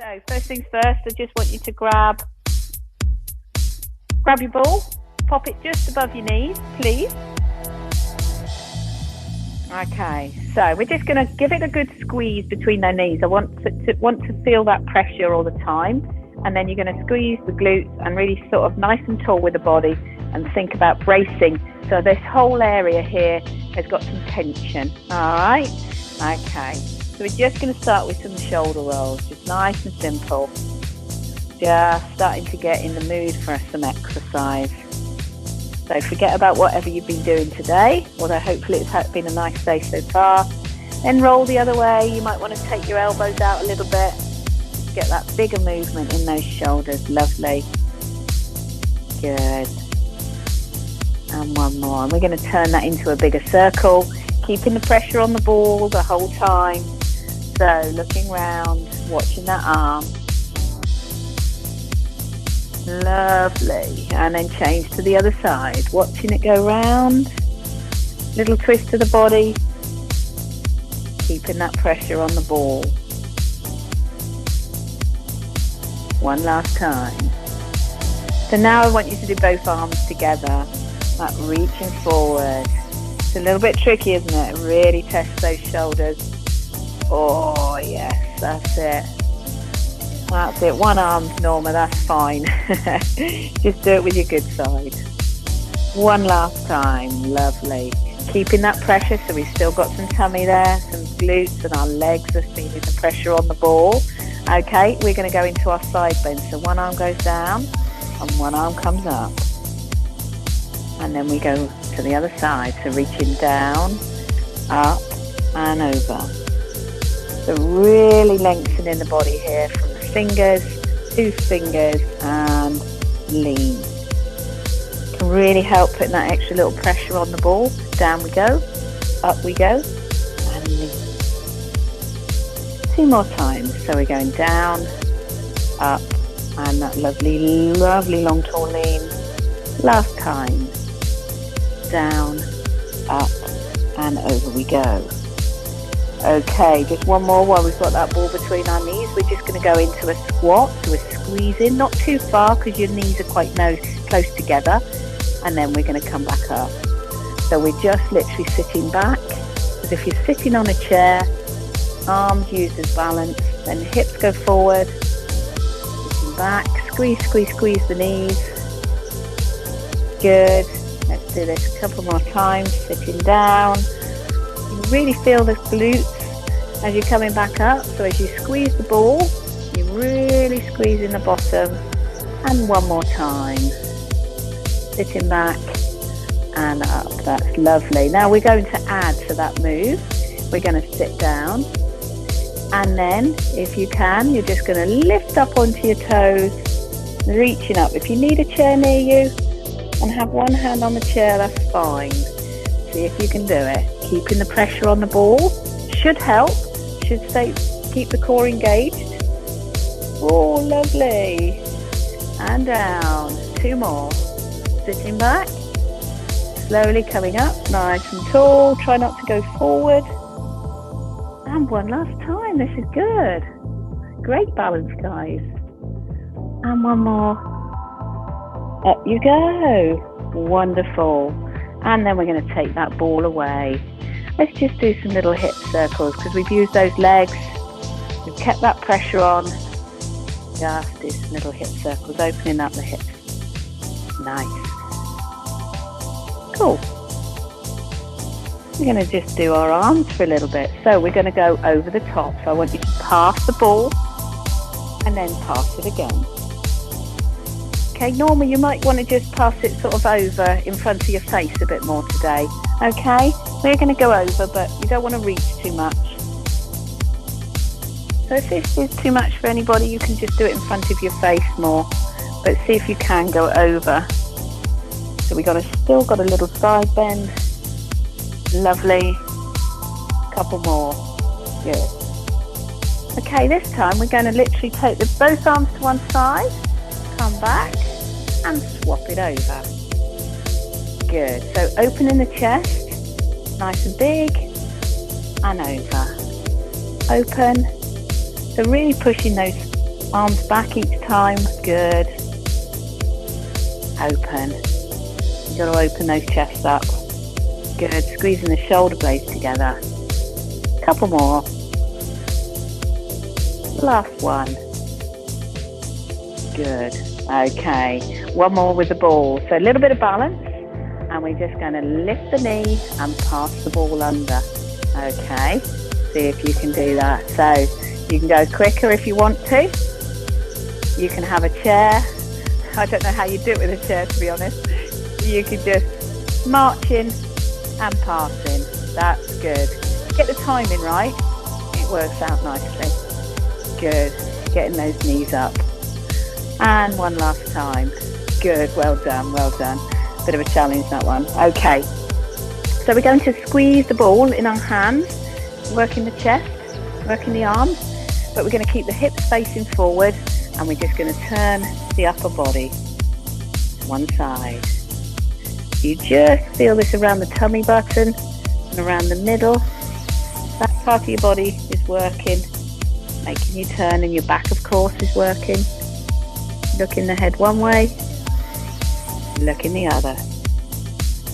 So first things first, I just want you to grab your ball, pop it just above your knees, please. Okay, so we're just going to give it a good squeeze between their knees. I want to feel that pressure all the time, and then you're going to squeeze the glutes and really sort of nice and tall with the body and think about bracing. So this whole area here has got some tension, all right? Okay, so we're just going to start with some shoulder rolls, just nice and simple. Just starting to get in the mood for some exercise. So forget about whatever you've been doing today, although hopefully it's been a nice day so far. Then roll the other way. You might want to take your elbows out a little bit. Get that bigger movement in those shoulders. Lovely. Good. And one more. And we're going to turn that into a bigger circle, keeping the pressure on the ball the whole time. So looking round, watching that arm. Lovely. And then change to the other side, watching it go round. Little twist to the body, keeping that pressure on the ball. One last time. So now I want you to do both arms together, like reaching forward. It's a little bit tricky, isn't it? It really tests those shoulders. Oh yes, that's it. That's it. One arm's normal, that's fine. Just do it with your good side. One last time. Lovely. Keeping that pressure, so we've still got some tummy there, some glutes, and our legs are feeling the pressure on the ball. Okay, we're going to go into our side bend. So one arm goes down and one arm comes up. And then we go to the other side. So reaching down, up and over. So really lengthening the body here from the fingers, 2 fingers, and lean. Can really help putting that extra little pressure on the ball. Down we go, up we go, and lean. 2 more times. So we're going down, up, and that lovely, lovely long tall lean. Last time. Down, up, and over we go. Okay, just one more while we've got that ball between our knees. We're just going to go into a squat, so we're squeezing, not too far because your knees are quite close together, and then we're going to come back up. So we're just literally sitting back, as if you're sitting on a chair, arms used as balance, then hips go forward, sitting back, squeeze, squeeze, squeeze the knees. Good. Let's do this a couple more times, sitting down. You really feel the glutes as you're coming back up. So as you squeeze the ball, you're really squeezing the bottom. And one more time. Sitting back and up. That's lovely. Now we're going to add to that move. We're going to sit down. And then, if you can, you're just going to lift up onto your toes, reaching up. If you need a chair near you and have one hand on the chair, that's fine. See if you can do it. Keeping the pressure on the ball should help, should keep the core engaged. Oh, lovely. And down. 2 more. Sitting back, slowly coming up, nice and tall. Try not to go forward. And one last time. This is good. Great balance, guys. And one more. Up you go. Wonderful. And then we're going to take that ball away. Let's just do some little hip circles because we've used those legs. We've kept that pressure on. Just do some little hip circles, opening up the hips. Nice. Cool. We're going to just do our arms for a little bit. So we're going to go over the top. So I want you to pass the ball and then pass it again. Okay, normally you might want to just pass it sort of over in front of your face a bit more today. Okay, we're going to go over, but you don't want to reach too much. So if this is too much for anybody, you can just do it in front of your face more. But see if you can go over. So we still got a little side bend. Lovely. Couple more. Good. Okay, this time we're going to literally take both arms to one side, come back, and swap it over. Good. So opening the chest, nice and big, and over. Open. So really pushing those Arms back each time. Good. Open. You've got to open those chests up. Good. Squeezing the shoulder blades together. Couple more. Last one. Good. Okay. One more with the ball. So a little bit of balance. And we're just going to lift the knee and pass the ball under. Okay. See if you can do that. So you can go quicker if you want to. You can have a chair. I don't know how you do it with a chair, to be honest. You can just march in and pass in. That's good. Get the timing right. It works out nicely. Good. Getting those knees up. And one last time. Good. Well done. Well done. Bit of a challenge, that one. Okay. So we're going to squeeze the ball in our hands, working the chest, working the arms, but we're going to keep the hips facing forward, and we're just going to turn the upper body one side. You just feel this around the tummy button and around the middle. That part of your body is working, making you turn, and your back, of course, is working. Looking the head one way, looking the other.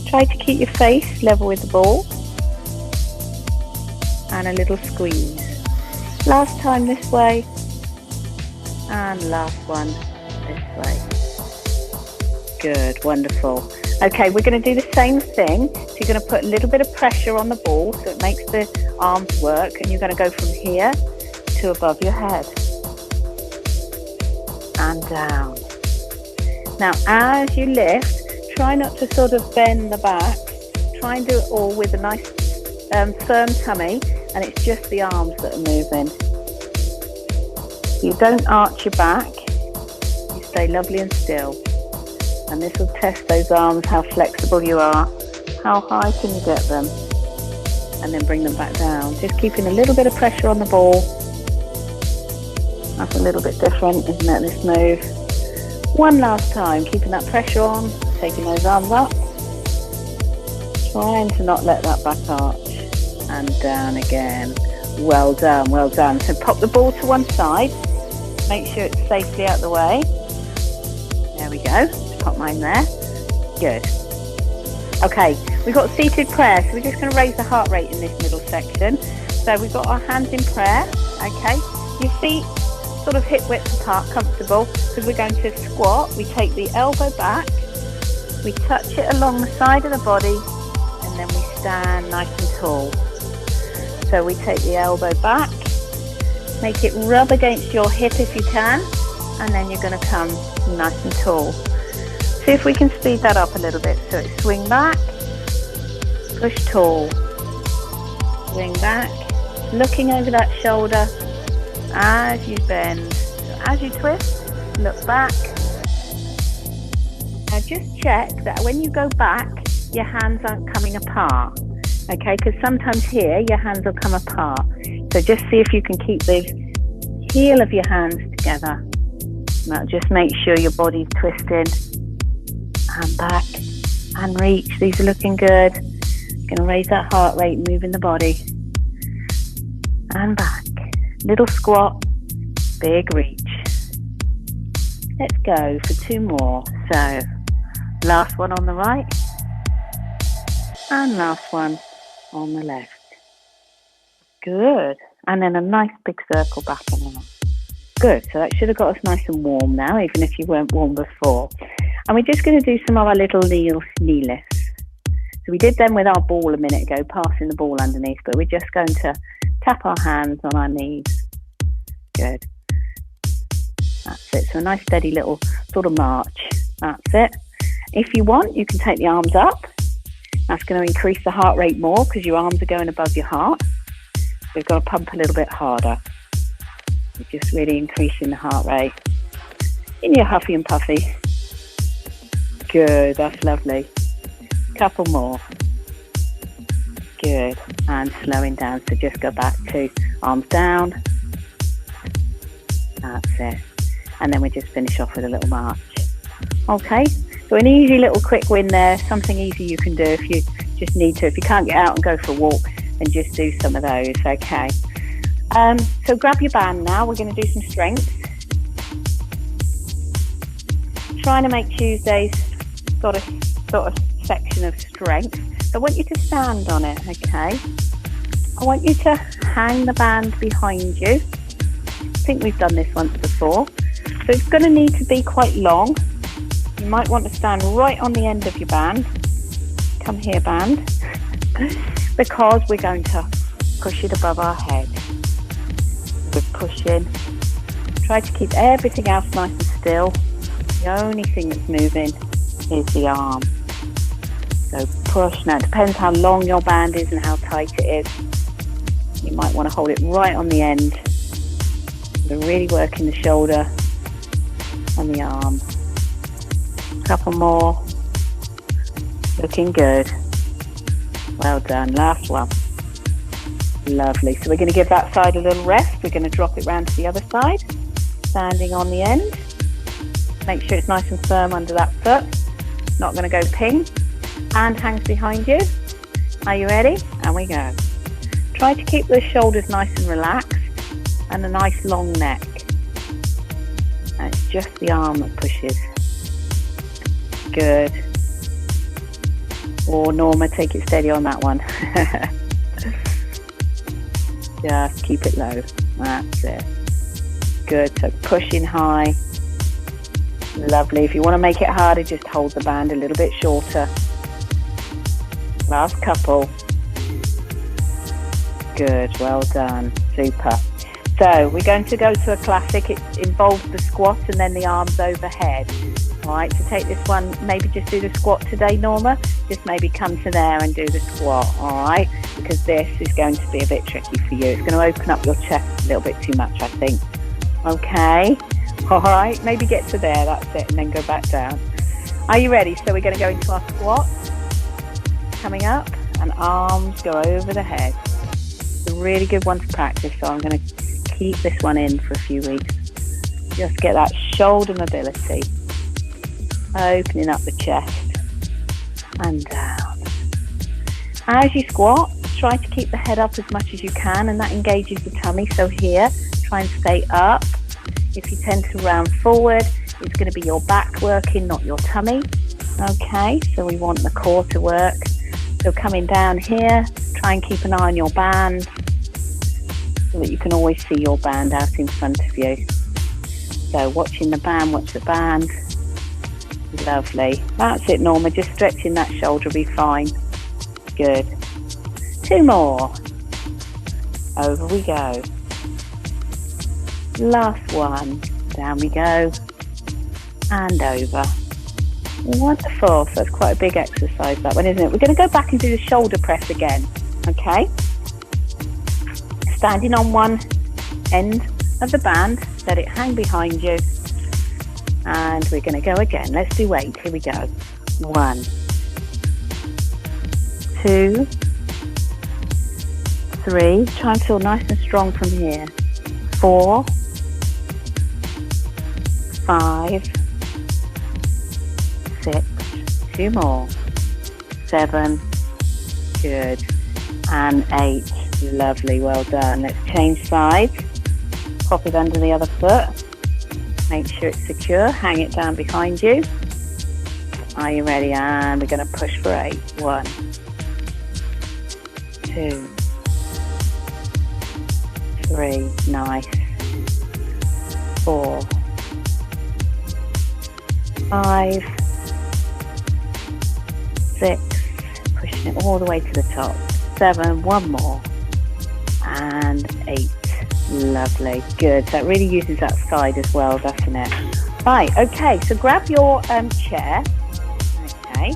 Try to keep your face level with the ball. And a little squeeze. Last time this way. And last one this way. Good, wonderful. Okay, we're going to do the same thing. So you're going to put a little bit of pressure on the ball so it makes the arms work. And you're going to go from here to above your head. And down. Now, as you lift, try not to sort of bend the back. Try and do it all with a nice firm tummy, and it's just the arms that are moving. You don't arch your back. You stay lovely and still. And this will test those arms, how flexible you are. How high can you get them? And then bring them back down. Just keeping a little bit of pressure on the ball. That's a little bit different, isn't it, this move? One last time, keeping that pressure on, taking those arms up. Trying to not let that back arch. And down again. Well done, well done. So pop the ball to one side. Make sure it's safely out the way. There we go. Just pop mine there. Good. Okay, we've got seated prayer. So we're just going to raise the heart rate in this middle section. So we've got our hands in prayer. Okay. Your feet sort of hip width apart, comfortable, because we're going to squat. We take the elbow back. We touch it along the side of the body, and then we stand nice and tall. So we take the elbow back, make it rub against your hip if you can, and then you're going to come nice and tall. See if we can speed that up a little bit. So it's swing back, push tall, swing back, looking over that shoulder as you bend. So as you twist, look back. Now just check that when you go back, your hands aren't coming apart. Okay, because sometimes here your hands will come apart. So just see if you can keep the heel of your hands together. Now just make sure your body's twisted. And back and reach. These are looking good. Going to raise that heart rate, moving the body. And back. Little squat, big reach. Let's go for two more. So last one on the right. And last one on the left. Good. And then a nice big circle back and out. Good. So that should have got us nice and warm now, even if you weren't warm before. And we're just going to do some of our little knee lifts. So we did them with our ball a minute ago, passing the ball underneath, but we're just going to tap our hands on our knees. Good. That's it. So a nice steady little sort of march. That's it. If you want, you can take the arms up. That's going to increase the heart rate more because your arms are going above your heart. So you've got to pump a little bit harder. You're just really increasing the heart rate. In your huffy and puffy. Good, that's lovely. Couple more. Good, and slowing down. So just go back to arms down. That's it. And then we just finish off with a little march. Okay, so an easy little quick win there. Something easy you can do if you just need to. If you can't get out and go for a walk, then just do some of those, okay. So grab your band now. We're going to do some strength. trying to make Tuesday's sort of section of strength. So I want you to stand on it, okay? I want you to hang the band behind you. I think we've done this once before. So it's going to need to be quite long. You might want to stand right on the end of your band. Come here, band. Because we're going to push it above our head. We're pushing. Try to keep everything else nice and still. The only thing that's moving is the arm. So push. Now it depends how long your band is and how tight it is. You might want to hold it right on the end. We're really working the shoulder and the arm. A couple more. Looking good. Well done. Last one. Lovely. So we're going to give that side a little rest. We're going to drop it round to the other side. Standing on the end. Make sure it's nice and firm under that foot. Not going to go ping. Hand hangs behind you. Are you ready? And we go. Try to keep the shoulders nice and relaxed and a nice long neck. And it's just the arm that pushes. Good. Or Norma, take it steady on that one. Just keep it low. That's it. Good. So pushing high. Lovely. If you want to make it harder, just hold the band a little bit shorter. Last couple. Good. Well done. Super. So we're going to go to a classic. It involves the squat and then the arms overhead. All right, to take this one, maybe just do the squat today, Norma. Just maybe come to there and do the squat, all right? Because this is going to be a bit tricky for you. It's going to open up your chest a little bit too much, I think. Okay, all right, maybe get to there, that's it, and then go back down. Are you ready? So we're going to go into our squat. Coming up, and arms go over the head. It's a really good one to practice, so I'm going to keep this one in for a few weeks. Just get that shoulder mobility. Opening up the chest and down. As you squat, try to keep the head up as much as you can, and that engages the tummy. So here, try and stay up. If you tend to round forward, it's going to be your back working, not your tummy. Okay, so we want the core to work. So coming down here, try and keep an eye on your band so that you can always see your band out in front of you. So watching the band, watch the band. Lovely. That's it, Norma. Just stretching that shoulder will be fine. Good. 2 more. Over we go. Last one. Down we go. And over. Wonderful. So that's quite a big exercise, that one, isn't it? We're going to go back and do the shoulder press again. Okay? Standing on one end of the band. Let it hang behind you. And we're going to go again. Let's do 8. Here we go. 1, 2, 3. Try and feel nice and strong from here. 4, 5, 6. 2 more. 7. Good. And 8. Lovely. Well done. Let's change sides. Pop it under the other foot. Make sure it's secure. Hang it down behind you. Are you ready? And we're going to push for 8. 1, 2, 3. Nice. 4, 5, 6. Pushing it all the way to the top. 7. 1 more. And 8. Lovely. Good. That really uses that side as well, doesn't it? Right. Okay. So grab your chair. Okay.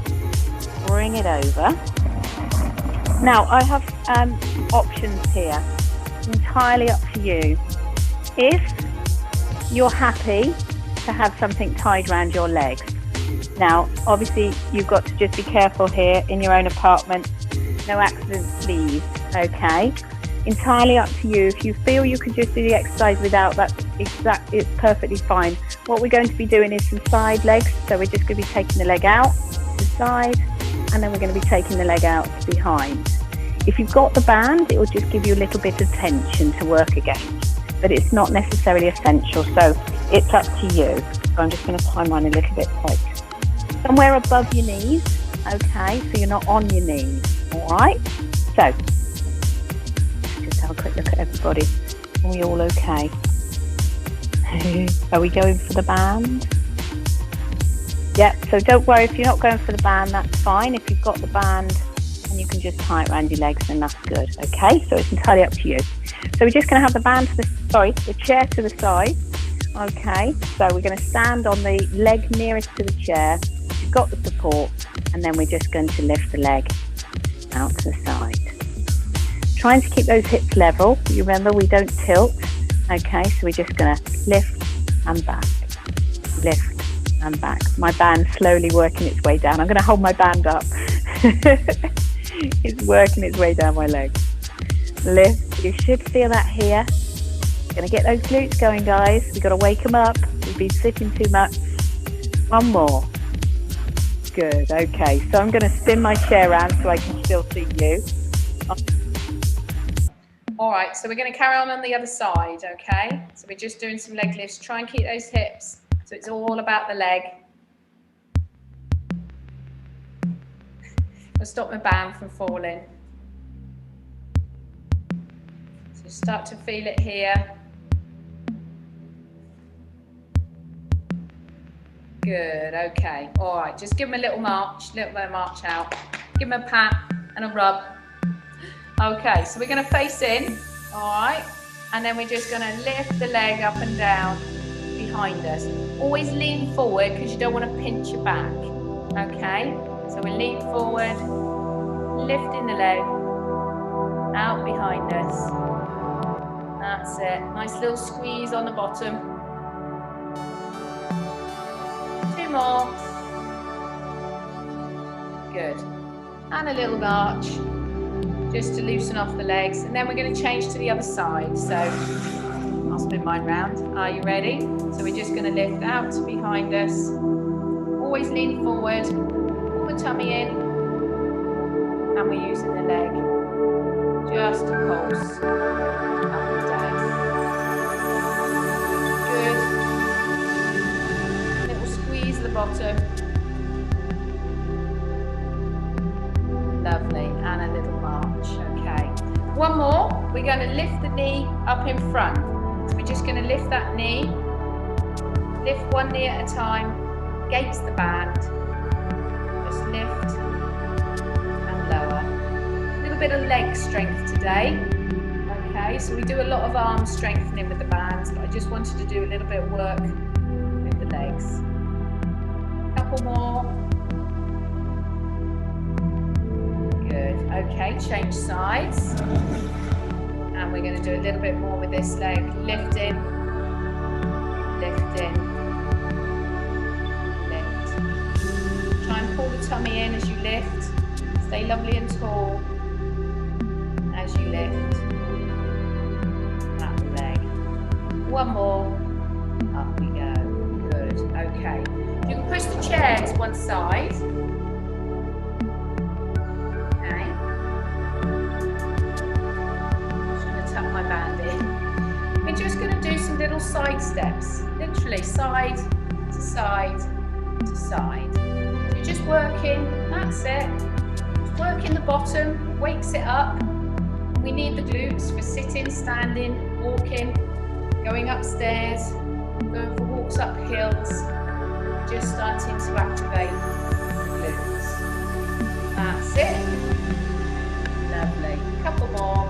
Bring it over. Now I have options here. Entirely up to you. If you're happy to have something tied around your legs. Now, obviously, you've got to just be careful here in your own apartment. No accidents, please. Okay. Entirely up to you. If you feel you can just do the exercise without that, it's perfectly fine. What we're going to be doing is some side legs. So we're just going to be taking the leg out to the side, and then we're going to be taking the leg out behind. If you've got the band, it will just give you a little bit of tension to work against, but it's not necessarily essential. So it's up to you. So I'm just going to tie mine a little bit tight. Somewhere above your knees, okay, so you're not on your knees, all right? So, just have a quick look at everybody. Are we all okay? Are we going for the band? Yeah, so don't worry if you're not going for the band, that's fine. If you've got the band and you can just tie it around your legs, then that's good, okay? So it's entirely up to you. So we're just going to have the band to the chair to the side, okay? So we're going to stand on the leg nearest to the chair. You've got the support, and then we're just going to lift the leg out to the side. Trying to keep those hips level. You remember, we don't tilt, okay? So we're just going to lift and back, lift and back. My band's slowly working its way down. I'm going to hold my band up. It's working its way down my leg. Lift. You should feel that here. Going to get those glutes going, guys. We've got to wake them up. We've been sitting too much. One more. Good. Okay. So I'm going to spin my chair around so I can still see you. All right. So we're going to carry on the other side. Okay. So we're just doing some leg lifts. Try and keep those hips. So it's all about the leg. I'll stop my band from falling. So start to feel it here. Good, okay. All right, just give them a little bit of march out. Give them a pat and a rub. Okay, so we're going to face in, all right? And then we're just going to lift the leg up and down behind us. Always lean forward because you don't want to pinch your back, okay? So we lean forward, lifting the leg out behind us. That's it. Nice little squeeze on the bottom. 2 more. Good. And a little arch just to loosen off the legs. And then we're going to change to the other side. So I'll spin mine round. Are you ready? So we're just going to lift out behind us. Always lean forward. Pull the tummy in. And we're using the leg just to pulse up and down. Good. Little squeeze at the bottom. Lovely. And a little march. Okay. One more. We're going to lift the knee up in front. So we're just going to lift that knee. Lift one knee at a time. Against the band. Just lift and lower. A little bit of leg strength today. Okay, so we do a lot of arm strengthening with the bands, but I just wanted to do a little bit of work with the legs. Couple more. Good. Okay, change sides. And we're going to do a little bit more with this leg. Lifting, lifting, lift. Try and pull the tummy in as you lift. Stay lovely and tall as you lift that leg. One more. Up we go. Good. Okay. You can push the chair to one side. Okay. Just going to tuck my band in. We're just going to do some little side steps. Literally side to side to side. So you're just working. That's it. Working the bottom, wakes it up. We need the glutes for sitting, standing, walking, going upstairs, going for walks up hills, just starting to activate the glutes. That's it. Lovely. Couple more.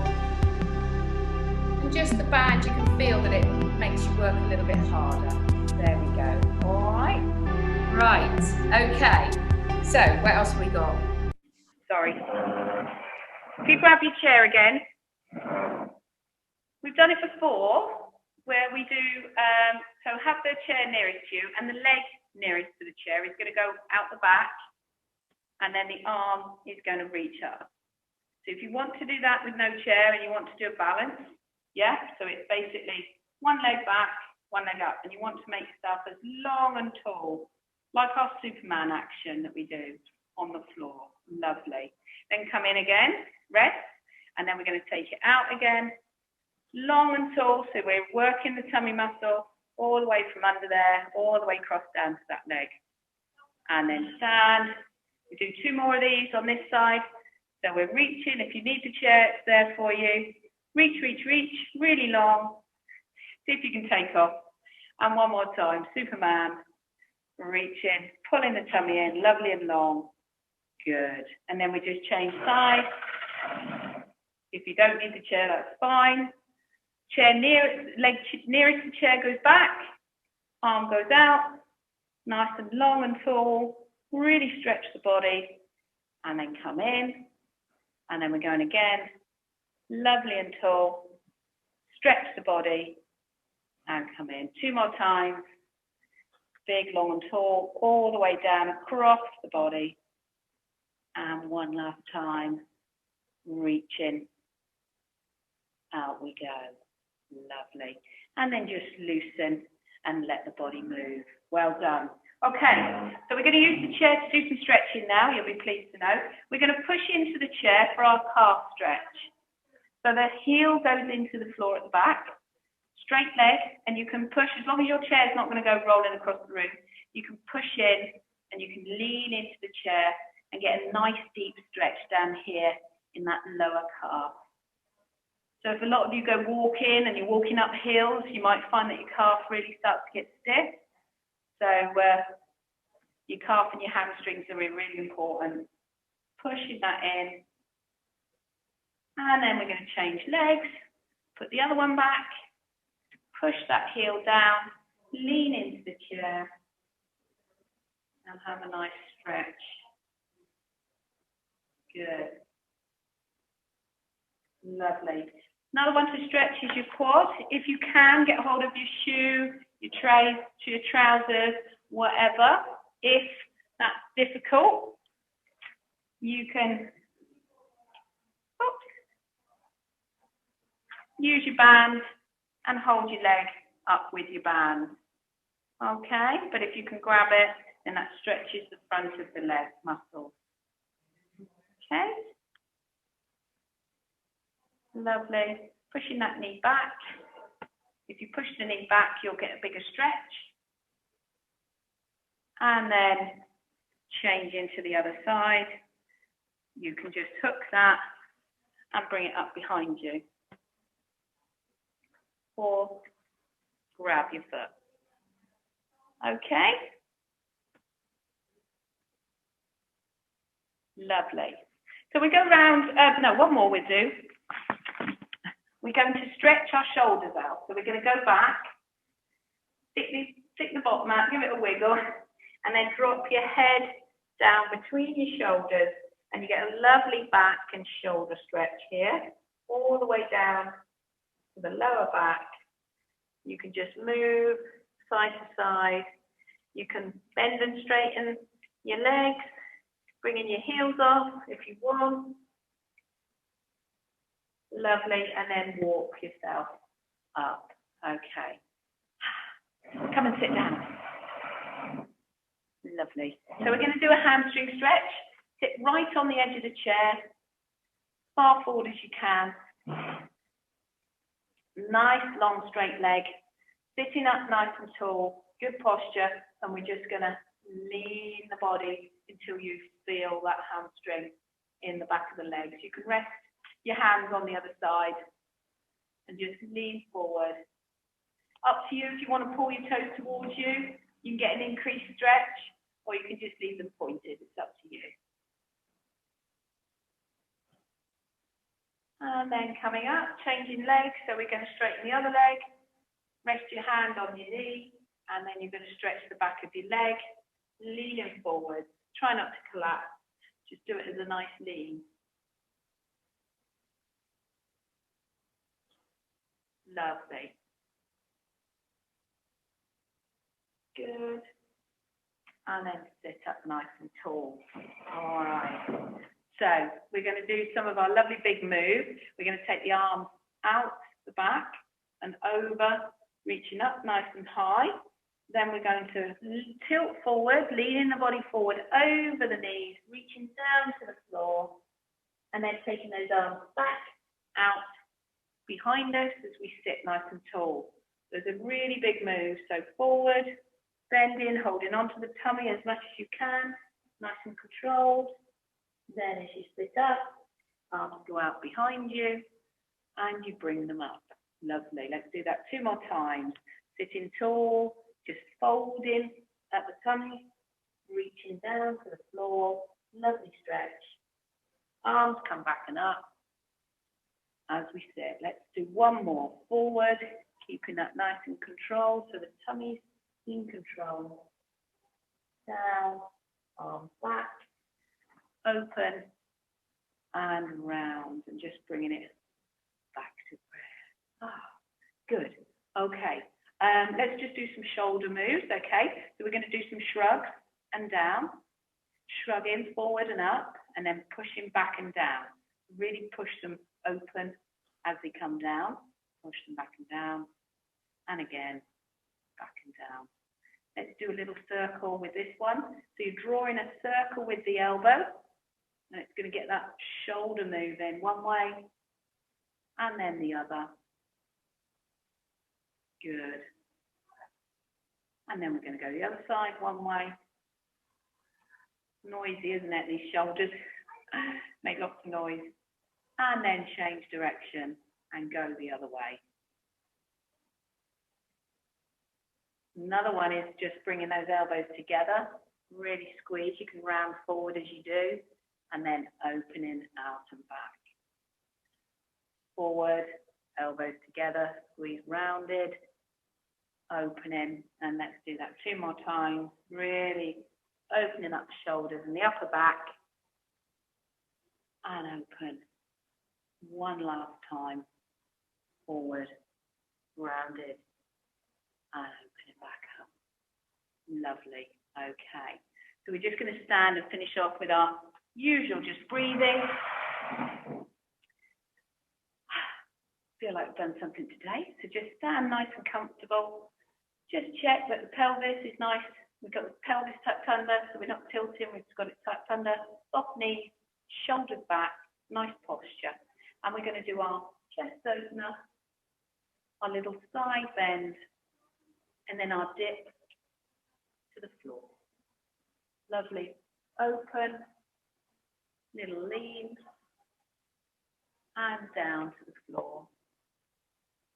And just the band, you can feel that it makes you work a little bit harder. There we go. All right. Right. Okay. So, what else have we got? Sorry. If you grab your chair again, we've done it before where we do, so have the chair nearest to you and the leg nearest to the chair is going to go out the back and then the arm is going to reach up. So if you want to do that with no chair and you want to do a balance, yeah, so it's basically one leg back, one leg up, and you want to make yourself as long and tall, like our Superman action that we do on the floor. Lovely. Then come in again, rest, and then we're going to take it out again. Long and tall, so we're working the tummy muscle all the way from under there, all the way across down to that leg. And then stand. We do 2 more of these on this side. So we're reaching. If you need the chair, it's there for you. Reach, reach, reach, really long. See if you can take off. And one more time, Superman. Reaching, pulling the tummy in, lovely and long. Good. And then we just change sides. If you don't need the chair, that's fine. Chair leg nearest the chair goes back. Arm goes out. Nice and long and tall. Really stretch the body. And then come in. And then we're going again. Lovely and tall. Stretch the body. And come in. 2 more times. Big, long and tall. All the way down across the body. And one last time. Reaching. Out we go. Lovely. And then just loosen and let the body move. Well done. Okay, so we're going to use the chair to do some stretching now, you'll be pleased to know. We're going to push into the chair for our calf stretch. So the heel goes into the floor at the back, straight leg, and you can push, as long as your chair is not going to go rolling across the room, you can push in and you can lean into the chair and get a nice deep stretch down here in that lower calf. So if a lot of you go walking and you're walking up hills, you might find that your calf really starts to get stiff. So your calf and your hamstrings are really important. Pushing that in. And then we're going to change legs. Put the other one back. Push that heel down. Lean into the chair. And have a nice stretch. Good. Lovely. Another one to stretch is your quad. If you can, get hold of your shoe, your trousers, whatever. If that's difficult, you can use your band and hold your leg up with your band. Okay, but if you can grab it, then that stretches the front of the leg muscle. Okay. Lovely. Pushing that knee back. If you push the knee back, you'll get a bigger stretch. And then change into the other side. You can just hook that and bring it up behind you. Or grab your foot. Okay? Lovely. So we go round, one more we'll do. We're going to stretch our shoulders out. So we're going to go back, stick the bottom out, give it a wiggle, and then drop your head down between your shoulders, and you get a lovely back and shoulder stretch here, all the way down to the lower back. You can just move side to side. You can bend and straighten your legs, bringing your heels off if you want. Lovely, and then walk yourself up. Okay. Come and sit down. Lovely. So we're going to do a hamstring stretch. Sit right on the edge of the chair, far forward as you can. Nice, long, straight leg. Sitting up nice and tall. Good posture. And we're just going to lean the body until you feel that hamstring in the back of the legs. You can rest your hands on the other side and just lean forward. Up to you if you want to pull your toes towards you. You can get an increased stretch, or you can just leave them pointed. It's up to you. And then coming up, changing legs. So we're going to straighten the other leg. Rest your hand on your knee, and then you're going to stretch the back of your leg, leaning forward. Try not to collapse. Just do it as a nice lean. Lovely. Good. And then sit up nice and tall. All right. So we're going to do some of our lovely big moves. We're going to take the arms out the back and over, reaching up nice and high. Then we're going to tilt forward, leaning the body forward over the knees, reaching down to the floor, and then taking those arms back, out, behind us as we sit nice and tall. There's a really big move. So forward, bending, holding onto the tummy as much as you can, nice and controlled. Then as you sit up, arms go out behind you and you bring them up. Lovely. Let's do that 2 more times. Sitting tall, just folding at the tummy, reaching down to the floor. Lovely stretch. Arms come back and up. As we sit, let's do 1 more. Forward, keeping that nice and controlled so the tummy's in control. Down, arms back, open and round, and just bringing it back to prayer. Good. Okay. Let's just do some shoulder moves. Okay. So we're going to do some shrugs and down, shrugging forward and up, and then pushing back and down. Really push them open as they come down. Push them back and down, and again back and down. Let's do a little circle with this one. So you're drawing a circle with the elbow, and it's going to get that shoulder move in one way and then the other. Good. And then we're going to go the other side one way. Noisy, isn't it? These shoulders make lots of noise. And then change direction and go the other way. Another one is just bringing those elbows together. Really squeeze. You can round forward as you do, and then opening out and back. Forward, elbows together, squeeze rounded, opening, and let's do that 2 more times. Really opening up the shoulders and the upper back, and open. 1 last time. Forward, rounded, and open it back up. Lovely. Okay. So we're just going to stand and finish off with our usual just breathing. Feel like we've done something today. So just stand nice and comfortable. Just check that the pelvis is nice. We've got the pelvis tucked under, so we're not tilting. We've just got it tucked under. Soft knees, shoulders back, nice posture. And we're going to do our chest opener, our little side bend, and then our dip to the floor. Lovely. Open, little lean, and down to the floor.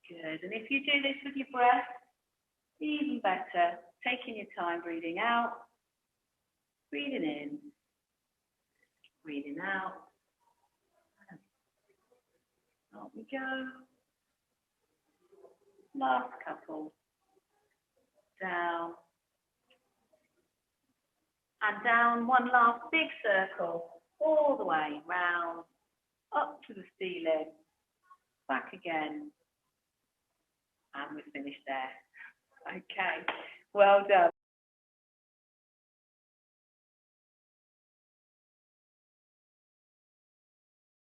Good. And if you do this with your breath, even better. Taking your time, breathing out, breathing in, breathing out. Out we go. Last couple. Down. And down. 1 last big circle. All the way round. Up to the ceiling. Back again. And we're finished there. Okay. Well done.